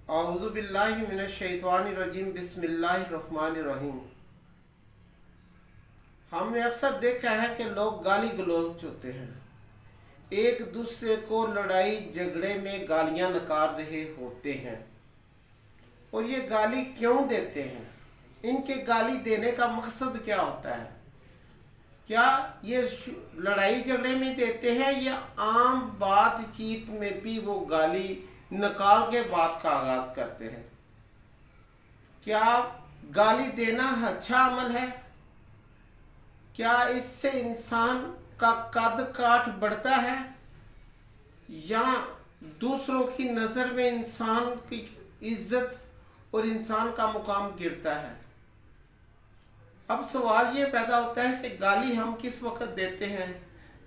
औज़ु बिल्लाहि मिनश शैतानिर रजीम बिस्मिल्लाहिर रहमानिर रहीम। हमने अक्सर देखा है कि लोग गाली गलौज होते हैं, एक दूसरे को लड़ाई झगड़े में गालियां नकार रहे होते हैं। और ये गाली क्यों देते हैं? इनके गाली देने का मकसद क्या होता है? क्या ये लड़ाई झगड़े में देते हैं या आम बातचीत में भी वो गाली निकाल के बात का आगाज करते हैं? क्या गाली देना अच्छा अमल है? क्या इससे इंसान का कद काठ बढ़ता है या दूसरों की नज़र में इंसान की इज्जत और इंसान का मुकाम गिरता है? अब सवाल ये पैदा होता है कि गाली हम किस वक्त देते हैं?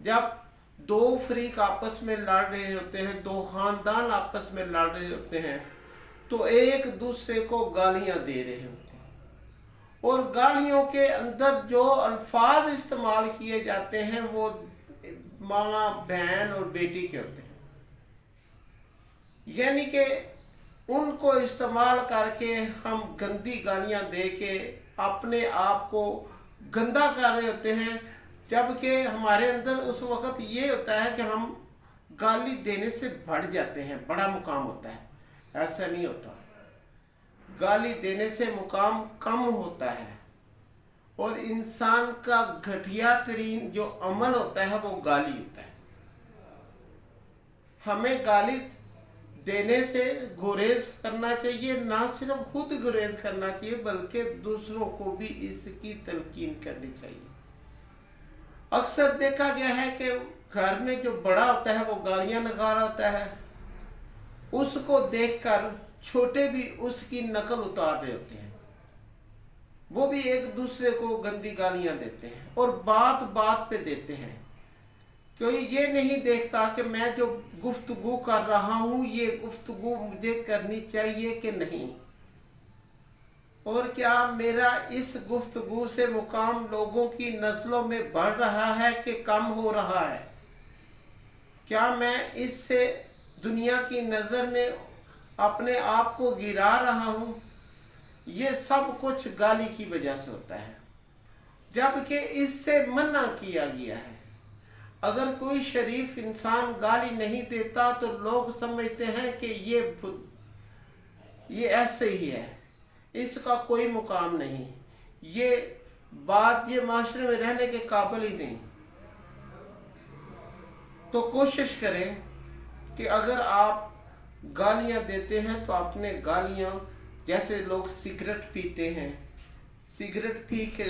जब दो फरीक आपस में लड़ रहे होते हैं, दो खानदान आपस में लड़ रहे होते हैं, तो एक दूसरे को गालियां दे रहे होते हैं और गालियों के अंदर जो अल्फाज इस्तेमाल किए जाते हैं वो माँ, बहन और बेटी के होते हैं। यानी कि उनको इस्तेमाल करके हम गंदी गालियां दे के अपने आप को गंदा कर रहे होते हैं, जबकि हमारे अंदर उस वक़्त ये होता है कि हम गाली देने से बढ़ जाते हैं, बड़ा मुकाम होता है। ऐसा नहीं होता, गाली देने से मुकाम कम होता है और इंसान का घटिया तरीन जो अमल होता है वो गाली होता है। हमें गाली देने से गुरेज करना चाहिए, ना सिर्फ खुद गुरेज करना चाहिए बल्कि दूसरों को भी इसकी तलकीन करनी चाहिए। अक्सर देखा गया है कि घर में जो बड़ा होता है वो गालियां लगा रहा होता है, उसको देखकर छोटे भी उसकी नकल उतार रहे होते हैं, वो भी एक दूसरे को गंदी गालियां देते हैं और बात बात पे देते हैं। कोई ये नहीं देखता कि मैं जो गुफ्तगू कर रहा हूँ ये गुफ्तगू मुझे करनी चाहिए कि नहीं, और क्या मेरा इस गुफ्तगू से मुकाम लोगों की नस्लों में बढ़ रहा है कि कम हो रहा है? क्या मैं इससे दुनिया की नज़र में अपने आप को गिरा रहा हूँ? ये सब कुछ गाली की वजह से होता है, जबकि इससे मना किया गया है। अगर कोई शरीफ इंसान गाली नहीं देता तो लोग समझते हैं कि ये ऐसे ही है, इसका कोई मुकाम नहीं, ये बात ये माशरे में रहने के काबिल ही नहीं। तो कोशिश करें कि अगर आप गालियां देते हैं तो अपने गालियां, जैसे लोग सिगरेट पीते हैं, सिगरेट पी के